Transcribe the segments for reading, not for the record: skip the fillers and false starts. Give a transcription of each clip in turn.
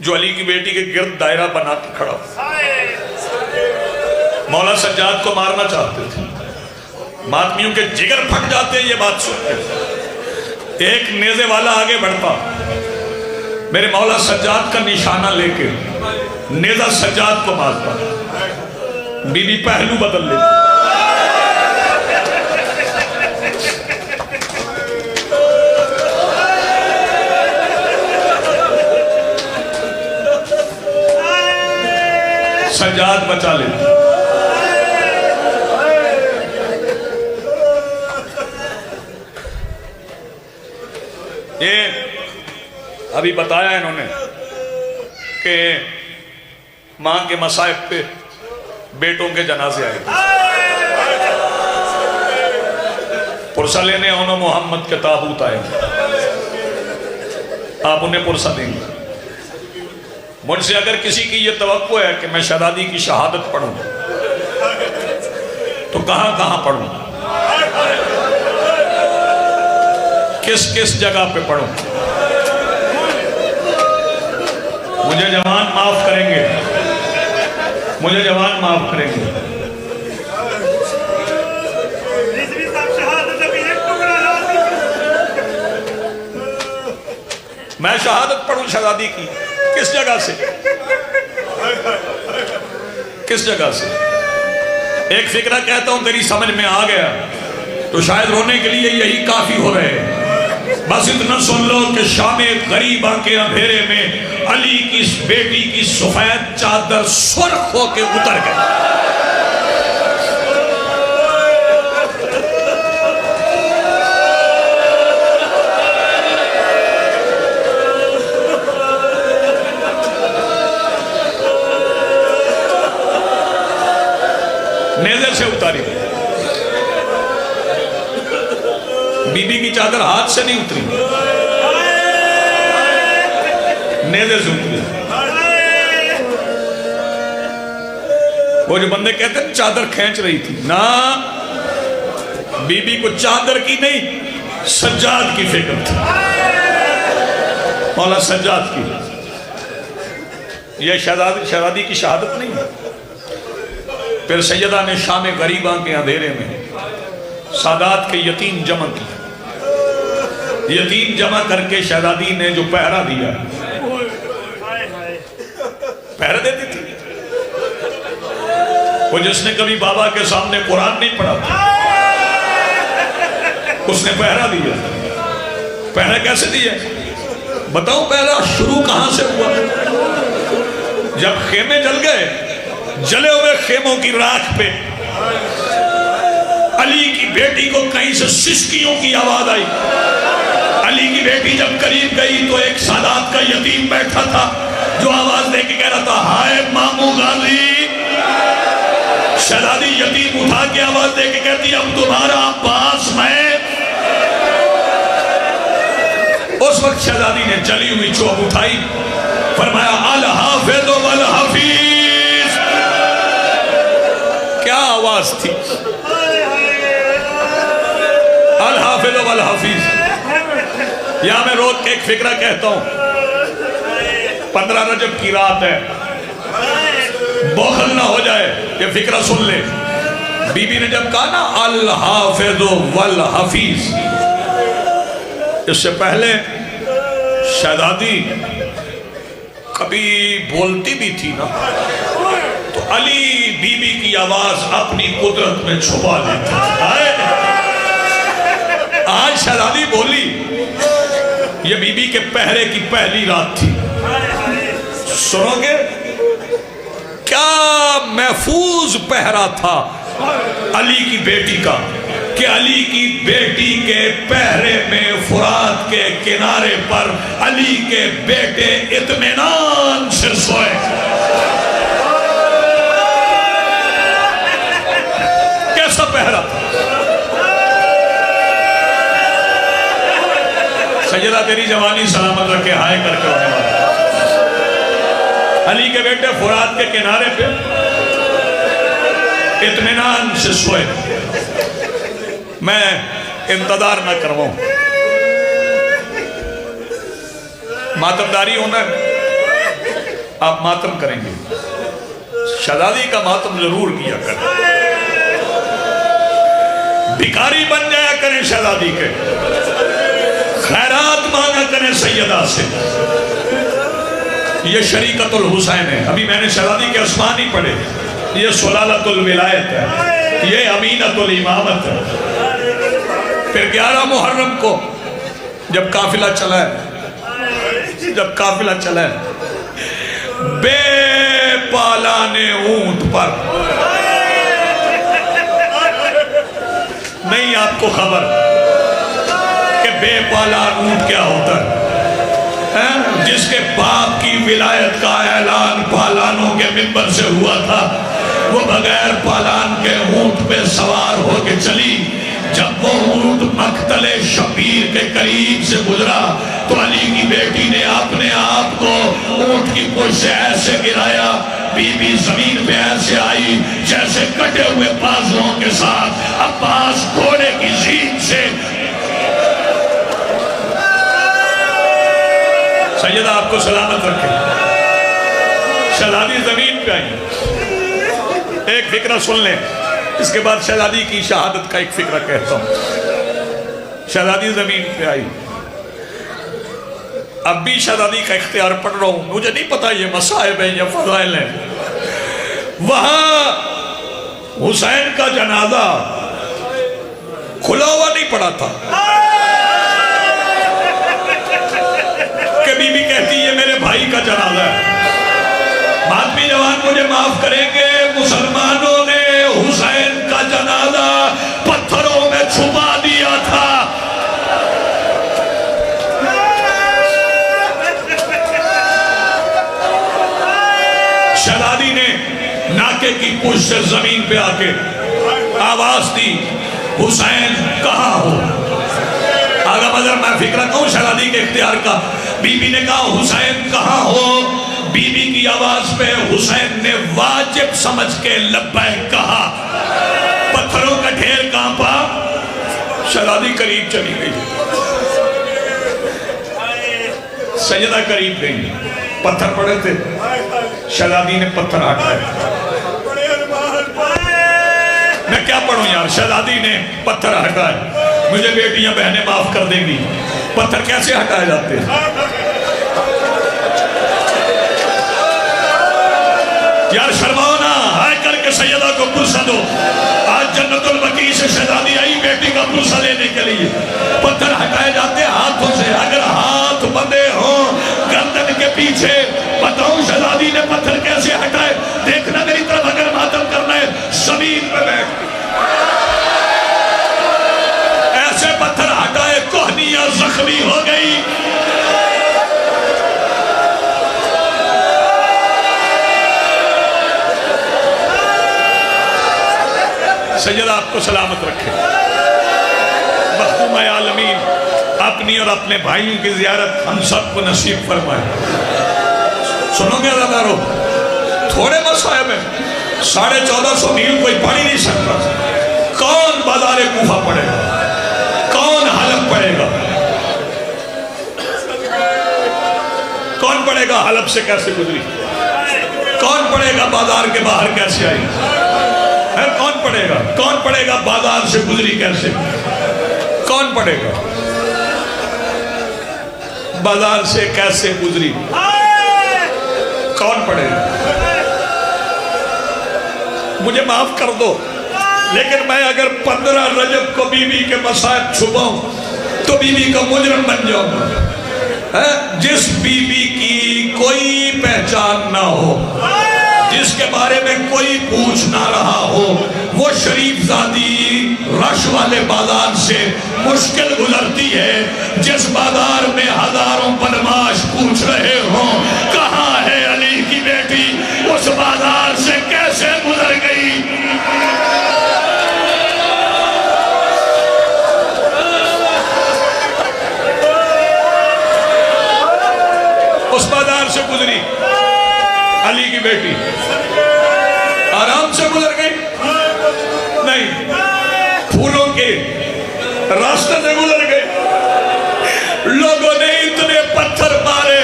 जो अली की बेटी के गिर्द दायरा बना के खड़ा, मौला सज्जाद को मारना चाहते थे। मातमियों के जिगर फट जाते हैं ये बात सुन के। एक नेज़े वाला आगे बढ़ता, मेरे मौला सज्जाद का निशाना लेके नेज़ा सज्जाद को मारता, बीबी पहलू बदल लेती। सज्जाद बचा लेते। ये अभी बताया इन्होंने कि मां के मसाइब पे बेटों के जनाजे आए, पुरसा लेने उन्होंने मोहम्मद के ताबूत आए, आप उन्हें पुरसा देंगे। मुझसे अगर किसी की ये तवक्को है कि मैं शहजादी की शहादत पढ़ूं तो कहां कहां पढ़ूं, किस किस जगह पे पढ़ूं? मुझे जवान माफ करेंगे, मुझे जवान माफ करेंगे। मैं शहादत पढ़ूं शहजादी की, किस जगह से, किस जगह से? एक फिक्रा कहता हूं तेरी समझ में आ गया तो शायद रोने के लिए यही काफी हो रहे हैं। बस इतना सुन लो कि शामे गरीबा के अंधेरे में अली की इस बेटी की सफेद चादर सुर्ख होके उतर गई। नेज़े से उतारी, बीबी की चादर हाथ से नहीं उतरी, नेज़े से उतरी। वो जो बंदे कहते हैं चादर खींच रही थी ना, बीबी को चादर की नहीं सज्जाद की फिक्र थी, मौला सज्जाद की। यह शहजादी की शहादत नहीं है। फिर सैयदा ने शाम गरीबा के अंधेरे में सादात के यतीम जमा किया, यतीम जमा करके शहजादी ने जो पहरा दिया, पहरा देती थी वो जिसने कभी बाबा के सामने कुरान नहीं पढ़ा था, उसने पहरा दिया। पहरा कैसे दिया बताओ? पहला शुरू कहां से हुआ? जब खेमे जल गए, जले हुए खेमों की राख पे अली की बेटी को कहीं से सिसकियों की आवाज आई। अली की बेटी जब करीब गई तो एक सादात का यतीम बैठा था जो आवाज दे के कह रहा था, हाय मामू गाजी। शहजादी यतीम उठा के आवाज दे के कहती, अब तुम्हारा अब्बास मैं। उस वक्त शहजादी ने जली हुई चोप उठाई, फरमाया अल हाफिज वल हफीज। क्या आवाज थी, अल हाफिज वल हफीज। यहां मैं रोज के एक फिक्रा कहता हूं, 15 रजब की रात है, बौखल ना हो जाए, ये फिक्रा सुन ले। बीबी ने जब कहा ना अल हाफिज वल हफीज, इससे पहले शहजादी कभी बोलती भी थी ना तो अली बीबी की आवाज अपनी कुदरत में छुपा लेती थी। आज शहजादी बोली, ये बीबी के पहरे की पहली रात थी। सुनोगे क्या महफूज पहरा था अली की बेटी का, कि अली की बेटी के पहरे में फुरात के किनारे पर अली के बेटे इत्मीनान से सोए। कैसा पहरा था? सैयदा तेरी जवानी सलामत रखे, हाय करके होने वाला। अली के बेटे फुरात के किनारे पे इत्मीनान से सोए। मैं इंतजार न करवाऊं, मातमदारी होना आप मातम करेंगे, शहजादी का मातम जरूर किया करें, भिखारी बन जाया करें शहजादी के, खैरात मांगा करें सैयदा से। ये शरीकतुल हुसैन है। अभी मैंने शहजादी के अस्मा नहीं पढ़े, ये सुलालतुल विलायत है, ये अमीनतुल इमामत है। फिर 11 मुहर्रम को जब काफिला चला है, जब काफिला चला है, बेपालाने ऊंट पर, नहीं आपको खबर कि बेपालान ऊंट क्या होता है? जिसके बाप की विलायत का ऐलान पालानों के मिंबर से हुआ था, वो बगैर पालान के ऊंट पे सवार होके चली। जब वो ऊंट मक्तले शबीर के करीब से गुजरा तो अली की बेटी ने अपने आप को ऊंट की पुश से ऐसे गिराया, बीबी जमीन पे ऐसे आई जैसे कटे हुए बाजुओं के साथ। अब्बास घोड़े की जीन से, सैयदा आपको सलामत रखे, शहजादी जमीन पे आई। एक फिक्रा सुन लें, इसके बाद शहजादी की शहादत का एक फिक्रा कहता हूं। शहजादी जमीन पे आई, अब भी शहजादी का इख्तियार पढ़ रहा हूं, मुझे नहीं पता ये मसाइब है या फज़ाइल है। वहां हुसैन का जनाजा खुला हुआ नहीं पड़ा था कि बीबी कहती है मेरे भाई का जनाजा है। मातमी जवान मुझे माफ करेंगे, मुसलमानों ने हुसैन का जनाजा पत्थरों में छुपा दिया था। शहजादी ने नाके की पूछ से जमीन पे आके आवाज दी, हुसैन कहाँ हो? आगा मगर मैं फिक्र कहूं शहजादी के इख्तियार का। बीबी ने कहा हुसैन कहाँ हो? बीबी की आवाज पे हुसैन ने वाजिब समझ के लब्बैक कहा। पत्थरों का ढेर कांपा, शहजादी करीब चली गई, सैयदा करीब गई, पत्थर पड़े थे, शहजादी ने पत्थर हटाया। मैं क्या पढ़ूं यार, शहजादी ने पत्थर हटाए। मुझे बेटियां बहनें माफ कर देंगी, पत्थर कैसे हटाए जाते हैं? यार शर्माओ ना, हाय करके सैयदा को पुरसा दो। आज जन्नतुल बकी से शहजादी आई बेटी का पुरसा लेने के लिए। पत्थर हटाए जाते हाथों से, अगर हाथ बंधे हो गर्दन के पीछे। बताऊं शहजादी ने पत्थर कैसे हटाए? देखना मेरी तरफ, अगर मातम करना है जमीन पे बैठ ऐसे पत्थर हटाए, कोहनियां जख्मी हो गई। सैयदा आपको सलामत रखे, मखदूम आलमीन अपनी और अपने भाइयों की जियारत हम सबको नसीब फरमाए। सुनोगे अदाकारों, थोड़े मसाइब में 1450 मील कोई पढ़ ही नहीं सकता। कौन बाजारे कूफा पड़ेगा, कौन हलफ पड़ेगा, कौन पड़ेगा हलफ से कैसे गुजरी, कौन पड़ेगा बाजार के बाहर कैसे आई है, कौन पड़ेगा, कौन पड़ेगा बाजार से गुजरी कैसे, कौन पड़ेगा बाजार से कैसे गुजरी, कौन पड़ेगा? मुझे माफ कर दो, लेकिन मैं अगर 15 रजब को बीबी के मसाइब छुपाऊं तो बीबी का मुजरम बन जाऊंगा। जिस बीबी की कोई पहचान ना हो, जिसके बारे में कोई पूछ ना रहा हो, वो शरीफ जादी रश वाले बाजार से मुश्किल गुजरती है। जिस बाजार में हजारों बदमाश पूछ रहे हो कहाँ है अली की बेटी, उस बाजार से कैसे गुजर गई? उस बाजार से गुजरी अली की बेटी, आराम से गुजर गई? नहीं, फूलों के रास्ते से गुजर गई। लोगों ने इतने पत्थर मारे,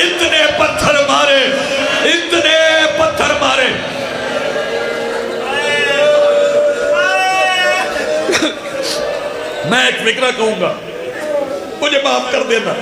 इतने पत्थर मारे, एक फिक्रा कहूंगा, मुझे माफ कर देना,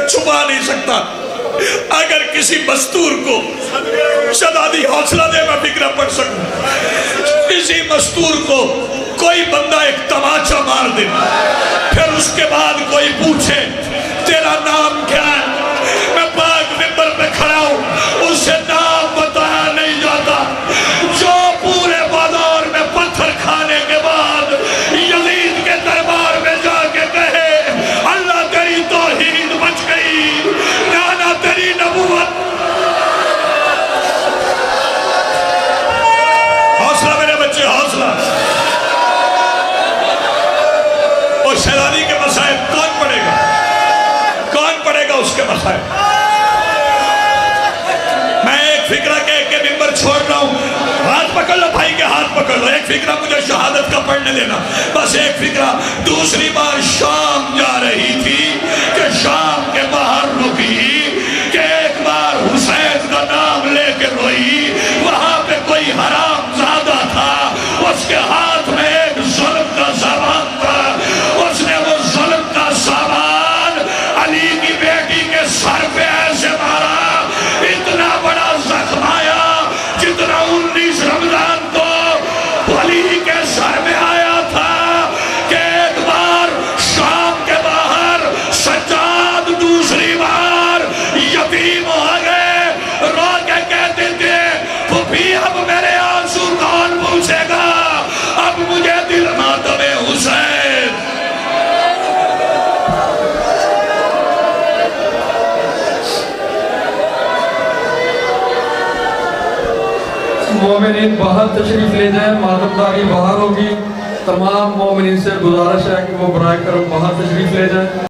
छुपा नहीं सकता। अगर किसी मस्तूर को शदादी हौसला दे मैं फिक्रा पढ़ सकूं। किसी मस्तूर को कोई बंदा एक तमाचा मार दे, फिर उसके बाद कोई पूछे तेरा नाम क्या है, मैं पाक मिंबर पे खड़ा हूं, उससे नाम बताया नहीं जाता। जो पूरे बाजार में पत्थर खाने के बाद यजीद के दरबार में जाके कहे अल्लाह तेरी तौहीद बच गई, नाना तेरी नबूवत। हौसला मेरे बच्चे, हौसला। और शहजादी के मसाइब कौन पढ़ेगा, कौन पढ़ेगा उसके मसाइब। मैं एक फिक्रा के मिंबर छोड़ रहा हूं, हाथ पकड़ लो भाई के, हाथ पकड़ लो। एक फिक्रा मुझे शहादत का पढ़ने देना, बस एक फिक्रा। दूसरी बार शाम जा रही थी कि शाम के बाहर रुकी कि एक बार हुसैन का नाम लेके रोई। वहां पे कोई हराम ज्यादा था, उसके हाथ में एक जुल्म का सामान था, उसने वो जुल्म का सामान अली की बेटी के सर पे ऐसे मारा, इतना बड़ा जख्म आया जितना 19 रमजान को अली के सर में आया था कि एक बार शाम के बाहर सज्जाद दूसरी बार यतीम हो गए, रो के कहते थे फूफी अब मेरे आंसू कौन पूछेगा, अब मुझे दिल मातमे हुसैन। मोमिनीन बाहर तशरीफ ले जाए, मातमदारी बाहर होगी। तमाम मोमिनीन से गुजारिश है कि वो बराए करम बाहर तशरीफ ले जाए।